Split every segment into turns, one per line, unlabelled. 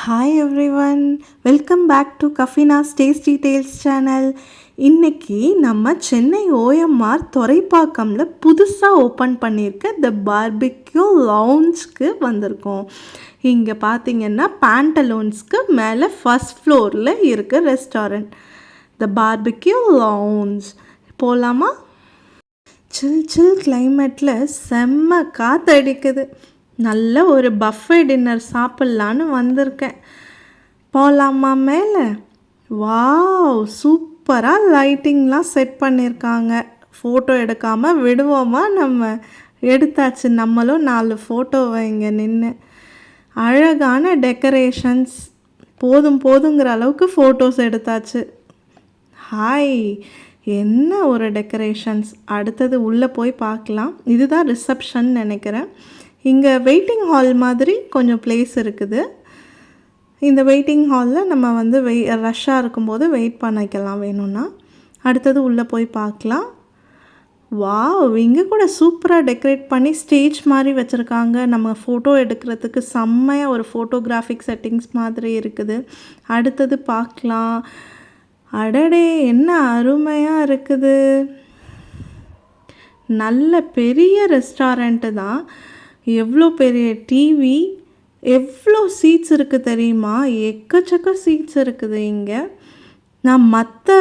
Hi everyone, welcome back to கஃபினாஸ் tasty tales channel. இன்றைக்கி நம்ம சென்னை ஓஎம்ஆர் துறைப்பாக்கம்ல புதுசாக ஓப்பன் பண்ணியிருக்க த பார்பிக்யூ லவுஞ்சுக்கு வந்திருக்கோம். இங்கே பார்த்திங்கன்னா பேண்டலூன்ஸ்க்கு மேலே ஃபஸ்ட் ஃப்ளோரில் இருக்குது ரெஸ்டாரண்ட் த பார்பிக்யூ லவுஞ்ச். போகலாமா? சில் சில் கிளைமேட்டில் செம்ம காற்றடிக்குது. நல்ல ஒரு பஃபே டின்னர் சாப்பிட்லான்னு வந்திருக்கேன். போகலாமா மேலே? வாவ், சூப்பராக லைட்டிங்லாம் செட் பண்ணியிருக்காங்க. ஃபோட்டோ எடுக்காமல் விடுவோமா? நம்ம எடுத்தாச்சு. நம்மளும் 4 ஃபோட்டோவை இங்கே நின்று. அழகான டெக்கரேஷன்ஸ், போதுங்கிற அளவுக்கு ஃபோட்டோஸ் எடுத்தாச்சு. ஹாய், என்ன ஒரு டெக்கரேஷன்ஸ். அடுத்தது உள்ளே போய் பார்க்கலாம். இதுதான் ரிசப்ஷன் நினைக்கிறேன். இங்கே வெயிட்டிங் ஹால் மாதிரி கொஞ்சம் பிளேஸ் இருக்குது. இந்த வெயிட்டிங் ஹாலில் நம்ம வந்து ரஷ்ஷாக இருக்கும்போது வெயிட் பண்ணிக்கலாம் வேணும்னா. அடுத்தது உள்ளே போய் பார்க்கலாம். வாவ், இங்கே கூட சூப்பராக டெக்கரேட் பண்ணி ஸ்டேஜ் மாதிரி வச்சுருக்காங்க. நம்ம ஃபோட்டோ எடுக்கிறதுக்கு செம்மையாக ஒரு ஃபோட்டோகிராஃபிக் செட்டிங்ஸ் மாதிரி இருக்குது. அடுத்தது பார்க்கலாம். அடடே, என்ன அருமையாக இருக்குது. நல்ல பெரிய ரெஸ்டாரண்ட்டு தான். எவ்வளோ பெரிய டிவி, எவ்வளோ சீட்ஸ் இருக்குது தெரியுமா? எக்கச்சக்க சீட்ஸ் இருக்குது இங்கே. நான் மற்ற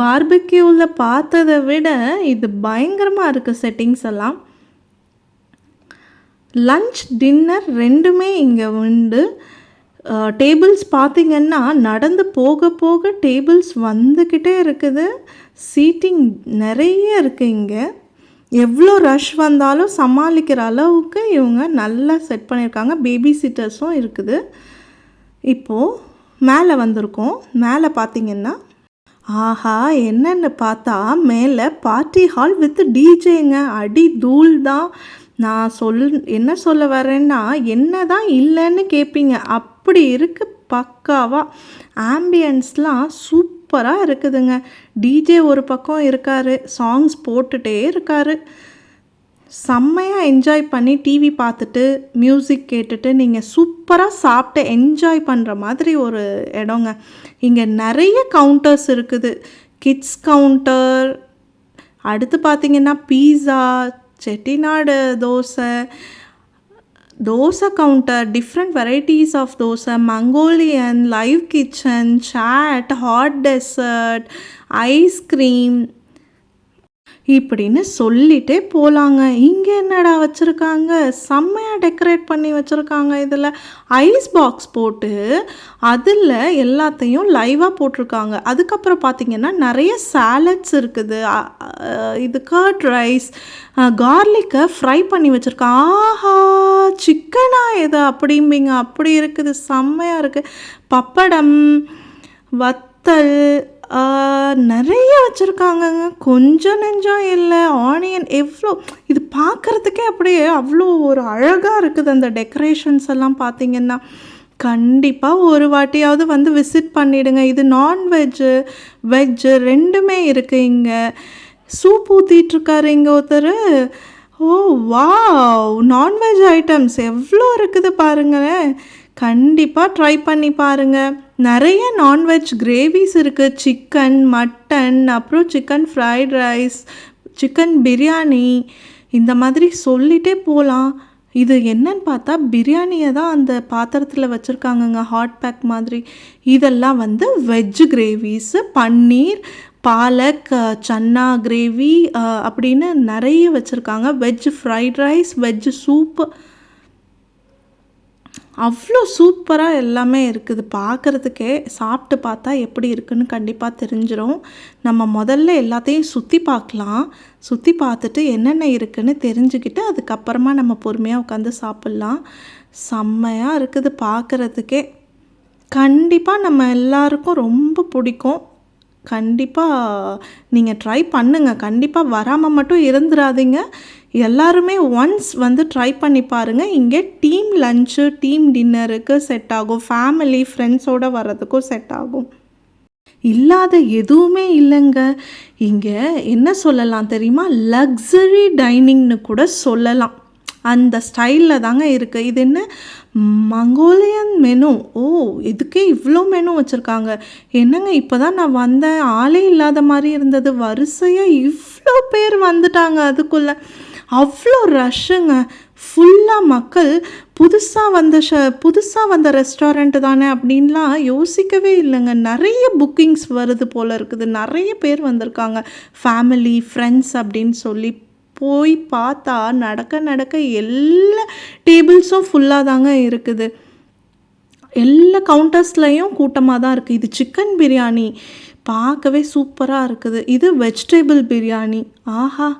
பார்பிக்யூவில் பார்த்ததை விட இது பயங்கரமாக இருக்குது செட்டிங்ஸ் எல்லாம். லன்ச் டின்னர் ரெண்டுமே இங்கே உண்டு. டேபிள்ஸ் பார்த்திங்கன்னா நடந்து போக போக டேபிள்ஸ் வந்துக்கிட்டே இருக்குது. சீட்டிங் நிறைய இருக்குது இங்கே. எவ்வளோ ரஷ் வந்தாலும் சமாளிக்கிற அளவுக்கு இவங்க நல்லா செட் பண்ணியிருக்காங்க. பேபி சிட்டர்ஸும் இருக்குது. இப்போது மேலே வந்திருக்கோம். மேலே பார்த்திங்கன்னா ஆஹா, என்னென்னு பார்த்தா மேலே பார்ட்டி ஹால் வித் டிஜேங்க. அடி தூள் தான். நான் என்ன சொல்ல வரேன்னா, என்ன தான் இல்லைன்னு கேட்பீங்க, அப்படி இருக்குது பக்காவாக. ஆம்பியன்ஸ்லாம் சூப்பராக இருக்குதுங்க. டிஜே ஒரு பக்கம் இருக்கார், சாங்ஸ் போட்டுகிட்டே இருக்கார். செம்மையாக என்ஜாய் பண்ணி டிவி பார்த்துட்டு மியூசிக் கேட்டுட்டு நீங்கள் சூப்பராக சாப்பிட்டு என்ஜாய் பண்ணுற மாதிரி ஒரு இடங்க. இங்கே நிறைய கவுண்டர்ஸ் இருக்குது. கிட்ஸ் கவுண்டர், அடுத்து பார்த்திங்கன்னா pizza, Chettinad dosa counter, different varieties of dosa, Mongolian, live kitchen, chaat, hot dessert, ice cream இப்படின்னு சொல்லிகிட்டே போகலாங்க. இங்கே என்னடா வச்சுருக்காங்க, செம்மையாக டெக்கரேட் பண்ணி வச்சுருக்காங்க. இதில் ஐஸ் பாக்ஸ் போட்டு அதில் எல்லாத்தையும் லைவாக போட்டிருக்காங்க. அதுக்கப்புறம் பார்த்திங்கன்னா நிறைய சாலட்ஸ் இருக்குது. இது கர்ட் ரைஸ், கார்லிக்கை ஃப்ரை பண்ணி வச்சுருக்காங்க. ஆஹா, சிக்கனா இது அப்படிம்பிங்க, அப்படி இருக்குது. செம்மையாக இருக்குது. பப்படம், வத்தல் நிறைய வச்சுருக்காங்கங்க. கொஞ்சம் நெஞ்சம் இல்லை. ஆனியன் எவ்வளோ, இது பார்க்குறதுக்கே அப்படியே அவ்வளோ ஒரு அழகாக இருக்குது. அந்த டெக்கரேஷன்ஸ் எல்லாம் பார்த்திங்கன்னா கண்டிப்பாக ஒரு வாட்டியாவது வந்து விசிட் பண்ணிவிடுங்க. இது நான்வெஜ்ஜு வெஜ்ஜு ரெண்டுமே இருக்குது. இங்கே சூப் ஊற்றிட்டுருக்காரு இங்கே ஒருத்தர். ஓ வாவ், நான்வெஜ் ஐட்டம்ஸ் எவ்வளோ இருக்குது பாருங்களேன். கண்டிப்பாக ட்ரை பண்ணி பாருங்கள். நிறைய நான்வெஜ் கிரேவிஸ் இருக்குது. சிக்கன், மட்டன், அப்புறம் chicken fried rice, chicken biryani, இந்த மாதிரி சொல்லிகிட்டே போகலாம். இது என்னன்னு பார்த்தா பிரியாணியை தான் அந்த பாத்திரத்தில் வச்சுருக்காங்கங்க, ஹாட் பேக் மாதிரி. இதெல்லாம் வந்து வெஜ் கிரேவிஸு, பன்னீர், பாலக், சன்னா கிரேவி அப்படின்னு நிறைய வச்சுருக்காங்க. Veg fried rice, veg soup, அவ்வளோ சூப்பராக எல்லாமே இருக்குது. பார்க்குறதுக்கே சாப்பிட்டு பார்த்தா எப்படி இருக்குன்னு கண்டிப்பாக தெரிஞ்சிடும். நம்ம முதல்ல எல்லாத்தையும் சுற்றி பார்க்கலாம். சுற்றி பார்த்துட்டு என்னென்ன இருக்குதுன்னு தெரிஞ்சுக்கிட்டு அதுக்கப்புறமா நம்ம பொறுமையாக உட்காந்து சாப்பிட்லாம். செம்மையாக இருக்குது பார்க்குறதுக்கே. கண்டிப்பாக நம்ம எல்லாருக்கும் ரொம்ப பிடிக்கும். கண்டிப்பாக நீங்கள் ட்ரை பண்ணுங்கள். கண்டிப்பாக வராமல் மட்டும் இருந்துடாதீங்க. எல்லாருமே ஒன்ஸ் வந்து ட்ரை பண்ணி பாருங்கள். இங்கே டீம் லன்ச்சு, டீம் டின்னருக்கு செட் ஆகும். ஃபேமிலி ஃப்ரெண்ட்ஸோடு வர்றதுக்கும் செட் ஆகும். இல்லாத எதுவுமே இல்லைங்க. இங்கே என்ன சொல்லலாம் தெரியுமா, லக்ஸரி டைனிங்னு கூட சொல்லலாம். அந்த ஸ்டைலில் தாங்க இருக்குது. இது என்ன மங்கோலியன் மெனு. ஓ, இதுக்கே இவ்வளோ மெனு வச்சுருக்காங்க. என்னங்க இப்போ தான் நான் வந்தேன், ஆளே இல்லாத மாதிரி இருந்தது. வரிசையாக இவ்வளோ பேர் வந்துட்டாங்க. அதுக்குள்ளே அவ்வளோ ரஷ்ஷுங்க. ஃபுல்லாக மக்கள். புதுசாக வந்த ரெஸ்டாரண்ட்டு தானே அப்படின்லாம் யோசிக்கவே இல்லைங்க. நிறைய புக்கிங்ஸ் வருது போல் இருக்குது. நிறைய பேர் வந்திருக்காங்க, ஃபேமிலி ஃப்ரெண்ட்ஸ் அப்படின்னு சொல்லி. போய் பார்த்தா நடக்க எல்லா டேபிள்ஸும் ஃபுல்லாக தாங்க இருக்குது. எல்லா கவுண்டர்ஸ்லையும் கூட்டமாக தான் இருக்குது. இது சிக்கன் பிரியாணி பார்க்கவே சூப்பராக இருக்குது. இது வெஜிடபிள் பிரியாணி. ஆஹா,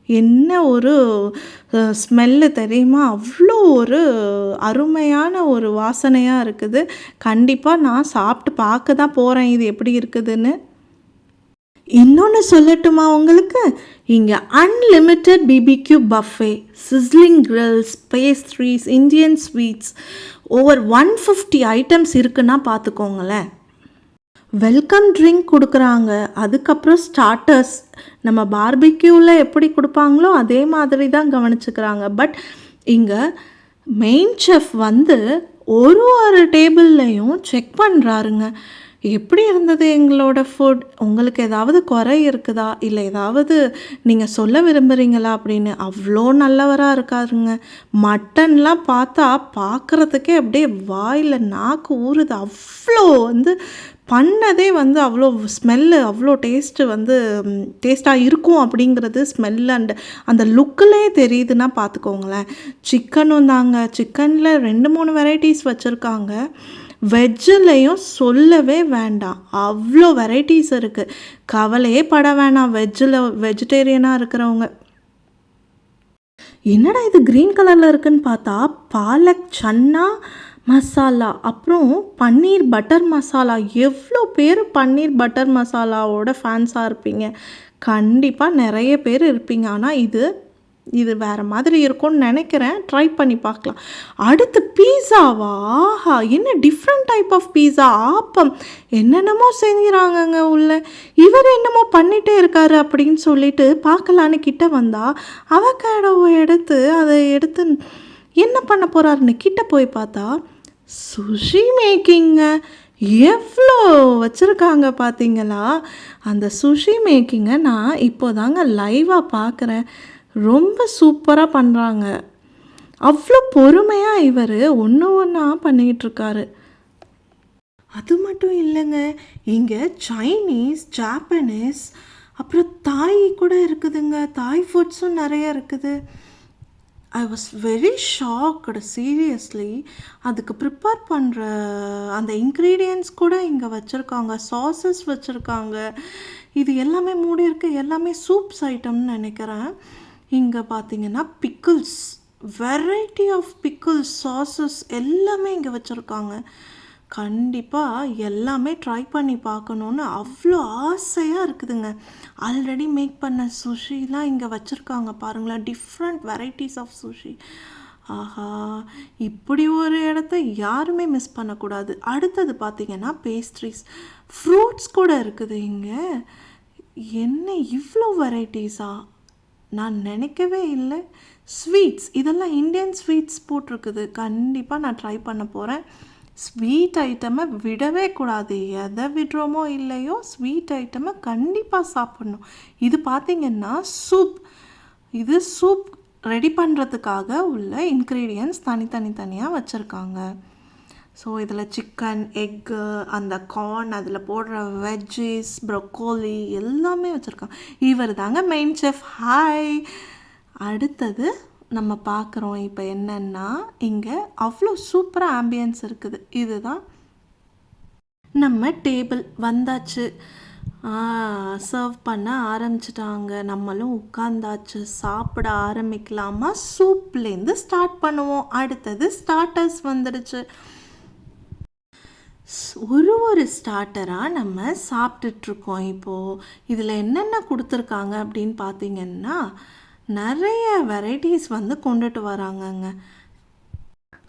என்ன ஒரு ஸ்மெல்லு தெரியுமா? அவ்வளோ ஒரு அருமையான ஒரு வாசனையாக இருக்குது. கண்டிப்பாக நான் சாப்பிட்டு பார்க்க தான் போகிறேன் இது எப்படி இருக்குதுன்னு. இன்னொன்று சொல்லட்டுமா உங்களுக்கு? இங்கே unlimited BBQ buffet, sizzling grills, pastries, Indian sweets, over 150 items இருக்குன்னா பார்த்துக்கோங்களேன். வெல்கம் ட்ரிங்க் கொடுக்குறாங்க. அதுக்கப்புறம் ஸ்டார்டர்ஸ் நம்ம பார்பிக்யூவில் எப்படி கொடுப்பாங்களோ அதே மாதிரி தான் கவனிச்சுக்கிறாங்க. பட் இங்கே மெயின் செஃப் வந்து ஒரு டேபிள்லையும் செக் பண்ணுறாருங்க. எப்படி இருந்தது எங்களோட ஃபுட், உங்களுக்கு ஏதாவது குறை இருக்குதா, இல்லை ஏதாவது நீங்கள் சொல்ல விரும்புகிறீங்களா அப்படின்னு. அவ்வளோ நல்லவராக இருக்காருங்க. மட்டன்லாம் பார்த்தா பார்க்குறதுக்கே அப்படியே வாயில் நாக்கு ஊறுது. அவ்வளோ வந்து பண்ணதே வந்து அவ்வளோ ஸ்மெல்லு, அவ்வளோ டேஸ்ட்டாக இருக்கும் அப்படிங்கிறது ஸ்மெல் அண்ட் அந்த லுக்கிலே தெரியுதுன்னா பார்த்துக்கோங்களேன். சிக்கனும் தாங்க. சிக்கனில் 2-3 வெரைட்டிஸ் வச்சுருக்காங்க. வெஜ்ஜுலேயும் சொல்லவே வேண்டாம், அவ்வளோ வெரைட்டிஸ் இருக்குது. கவலையே பட வேணாம் வெஜிடேரியனாக இருக்கிறவங்க. என்னடா இது க்ரீன் கலரில் இருக்குன்னு பார்த்தா பாலக் சன்னா மசாலா, அப்புறம் பன்னீர் பட்டர் மசாலா. எவ்வளோ பேர் பன்னீர் பட்டர் மசாலாவோட ஃபேன்ஸாக இருப்பீங்க? கண்டிப்பாக நிறைய பேர் இருப்பீங்க. ஆனால் இது வேறு மாதிரி இருக்கும்னு நினைக்கிறேன். ட்ரை பண்ணி பார்க்கலாம். அடுத்து பீஸாவா? ஆஹா, என்ன டிஃப்ரெண்ட் டைப் ஆஃப் பீஸா. ஆப்பம் என்னென்னமோ செஞ்சுறாங்கங்க உள்ள. இவர் என்னமோ பண்ணிகிட்டே இருக்காரு அப்படின்னு சொல்லிட்டு பார்க்கலான்னு கிட்ட வந்தால் அவகேடோவை அதை எடுத்து என்ன பண்ண போகிறாருன்னு கிட்ட போய் பார்த்தா சுஷி மேக்கிங்க. எவ்வளோ வச்சுருக்காங்க பார்த்தீங்களா? அந்த சுஷி மேக்கிங்கை நான் இப்போதாங்க லைவாக பார்க்குறேன். ரொம்ப சூப்பராக பண்ணுறாங்க. அவ்வளோ பொறுமையாக இவர் ஒன்று ஒன்றா பண்ணிகிட்ருக்காரு. அது மட்டும் இல்லைங்க, இங்கே சைனீஸ், ஜாப்பனீஸ், அப்புறம் தாய் கூட இருக்குதுங்க. தாய் ஃபுட்ஸும் நிறைய இருக்குது. I was very shocked seriously. அதுக்கு ப்ரிப்பேர் பண்ணுற அந்த இன்க்ரீடியன்ட்ஸ் கூட இங்கே வச்சுருக்காங்க. சாஸஸ் வச்சுருக்காங்க. இது எல்லாமே மூடி இருக்கு. எல்லாமே சூப்ஸ் ஐட்டம்னு நினைக்கிறேன். இங்கே பார்த்தீங்கன்னா pickles, variety of pickles, sauces எல்லாமே இங்கே வச்சுருக்காங்க. கண்டிப்பாக எல்லாமே ட்ரை பண்ணி பார்க்கணுன்னு அவ்வளோ ஆசையாக இருக்குதுங்க. ஆல்ரெடி மேக் பண்ண சுஷிலாம் இங்கே வச்சுருக்காங்க பாருங்களேன். Different varieties of sushi. ஆஹா, இப்படி ஒரு இடத்த யாருமே மிஸ் பண்ணக்கூடாது. அடுத்தது பார்த்திங்கன்னா பேஸ்ட்ரீஸ், ஃப்ரூட்ஸ் கூட இருக்குது இங்கே. என்ன இவ்வளோ வெரைட்டிஸா? நான் நினைக்கவே இல்லை. ஸ்வீட்ஸ், இதெல்லாம் இந்தியன் ஸ்வீட்ஸ் போட்டிருக்குது. கண்டிப்பாக நான் ட்ரை பண்ண போகிறேன். ஸ்வீட் ஐட்டமை விடவே கூடாது. எதை விடுறோமோ இல்லையோ ஸ்வீட் ஐட்டமை கண்டிப்பாக சாப்பிட்ணும். இது பார்த்திங்கன்னா சூப். இது சூப் ரெடி பண்ணுறதுக்காக உள்ள இன்க்ரீடியன்ட்ஸ் தனித்தனியாக வச்சுருக்காங்க. ஸோ இதில் சிக்கன், எக்கு, அந்த கார்ன், அதில் போடுற வெஜ்ஜிஸ், ப்ரொக்கோலி எல்லாமே வச்சுருக்காங்க. இவர் தாங்க மெயின் செஃப். ஹாய். அடுத்தது நம்ம பார்க்குறோம் இப்போ என்னென்னா, இங்கே அவ்வளோ சூப்பராக ஆம்பியன்ஸ் இருக்குது. இதுதான் நம்ம டேபிள் வந்தாச்சு. சர்வ் பண்ண ஆரம்பிச்சிட்டாங்க. நம்மளும் உட்காந்தாச்சு, சாப்பிட ஆரம்பிக்கலாமா? சூப்லேருந்து ஸ்டார்ட் பண்ணுவோம். அடுத்தது ஸ்டார்டர்ஸ் வந்துடுச்சு. ஒரு ஸ்டார்டராக நம்ம சாப்பிட்டுட்ருக்கோம். இப்போது இதில் என்னென்ன கொடுத்துருக்காங்க அப்படின்னு பார்த்திங்கன்னா நிறைய வெரைட்டிஸ் வந்து கொண்டுட்டு வராங்கங்க.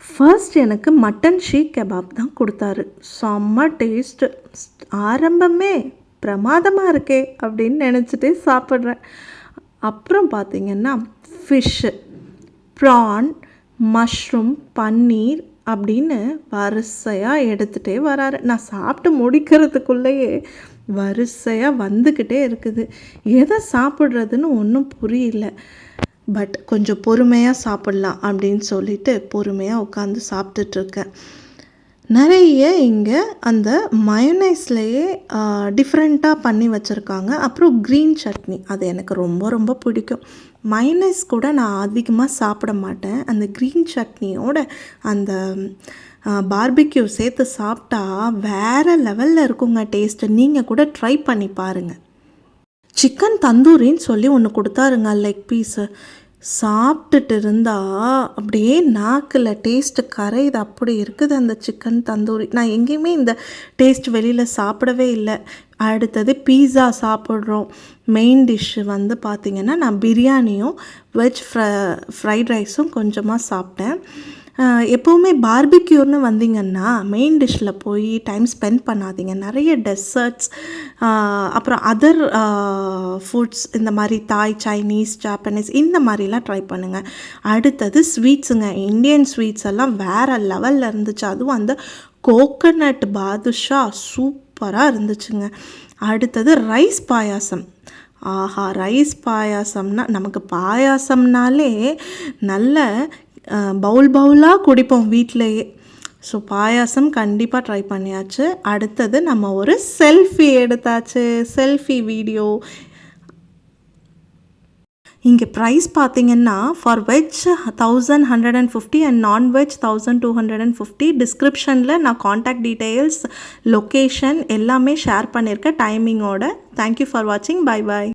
ஃபர்ஸ்ட் எனக்கு மட்டன் ஷீக் கபாப் தான் கொடுத்தாரு. செம்ம டேஸ்ட்டு. ஆரம்பமே பிரமாதமாக இருக்கே அப்படின்னு நினச்சிட்டே சாப்பிட்றேன். அப்புறம் பார்த்திங்கன்னா ஃபிஷ்ஷு, ப்ரான், மஷ்ரூம், பன்னீர் அப்படின்னு வரிசையாக எடுத்துகிட்டே வராரு. நான் சாப்பிட்டு முடிக்கிறதுக்குள்ளேயே வரிசையாக வந்துக்கிட்டே இருக்குது. எதை சாப்பிட்றதுன்னு ஒன்றும் புரியல. பட் கொஞ்சம் பொறுமையாக சாப்பிட்லாம் அப்படின்னு சொல்லிட்டு பொறுமையாக உட்காந்து சாப்பிட்டுட்ருக்கேன். நிறைய இங்கே அந்த மயோனைஸ்லேயே டிஃப்ரெண்ட்டாக பண்ணி வச்சுருக்காங்க. அப்புறம் க்ரீன் சட்னி, அது எனக்கு ரொம்ப ரொம்ப பிடிக்கும். மயோனைஸ் கூட நான் அதிகமாக சாப்பிட மாட்டேன். அந்த க்ரீன் சட்னியோட அந்த பார்பிக்யூ சேர்த்து சாப்பிட்டா வேறு லெவலில் இருக்குங்க டேஸ்ட்டு. நீங்கள் கூட ட்ரை பண்ணி பாருங்கள். சிக்கன் தந்தூரின்னு சொல்லி ஒன்று கொடுத்தாருங்க, லெக் பீஸு. சாப்பிட்டுட்டு இருந்தால் அப்படியே நாக்கில் டேஸ்ட்டு கரையுது, அப்படி இருக்குது அந்த சிக்கன் தந்தூரி. நான் எங்கேயுமே இந்த டேஸ்ட் வெளியில் சாப்பிடவே இல்லை. அடுத்தது பீஸா சாப்பிட்றோம். மெயின் டிஷ்ஷு வந்து பார்த்திங்கன்னா நான் பிரியாணியும் வெஜ் ஃப்ரைட் ரைஸும் கொஞ்சமாக சாப்பிட்டேன். எப்போவுமே பார்பிக்யூர்னு வந்தீங்கன்னா மெயின் டிஷ்ஷில் போய் டைம் ஸ்பெண்ட் பண்ணாதீங்க. நிறைய டெசர்ட்ஸ், அப்புறம் அதர் ஃபுட்ஸ், இந்த மாதிரி தாய், சைனீஸ், ஜாப்பனீஸ் இந்த மாதிரிலாம் ட்ரை பண்ணுங்கள். அடுத்தது ஸ்வீட்ஸுங்க. இந்தியன் ஸ்வீட்ஸ் எல்லாம் வேறு லெவலில் இருந்துச்சு. அதுவும் அந்த கோகனட் பாதுஷா சூப்பராக இருந்துச்சுங்க. அடுத்தது ரைஸ் பாயாசம். ஆஹா, ரைஸ் பாயாசம்னா நமக்கு பாயாசம்னாலே நல்ல பவுலாக குடிப்போம் வீட்டிலையே. ஸோ பாயாசம் கண்டிப்பாக ட்ரை பண்ணியாச்சு. அடுத்தது நம்ம ஒரு செல்ஃபி எடுத்தாச்சு, செல்ஃபி வீடியோ. இங்கே ப்ரைஸ் பார்த்திங்கன்னா ஃபார் வெஜ் 1150 அண்ட் நான்வெஜ் 1250. டிஸ்கிரிப்ஷனில் நான் காண்டாக்ட் டீட்டெயில்ஸ், லொக்கேஷன் எல்லாமே ஷேர் பண்ணியிருக்கேன் டைமிங்கோட. தேங்க்யூ ஃபார் வாட்சிங். Bye bye.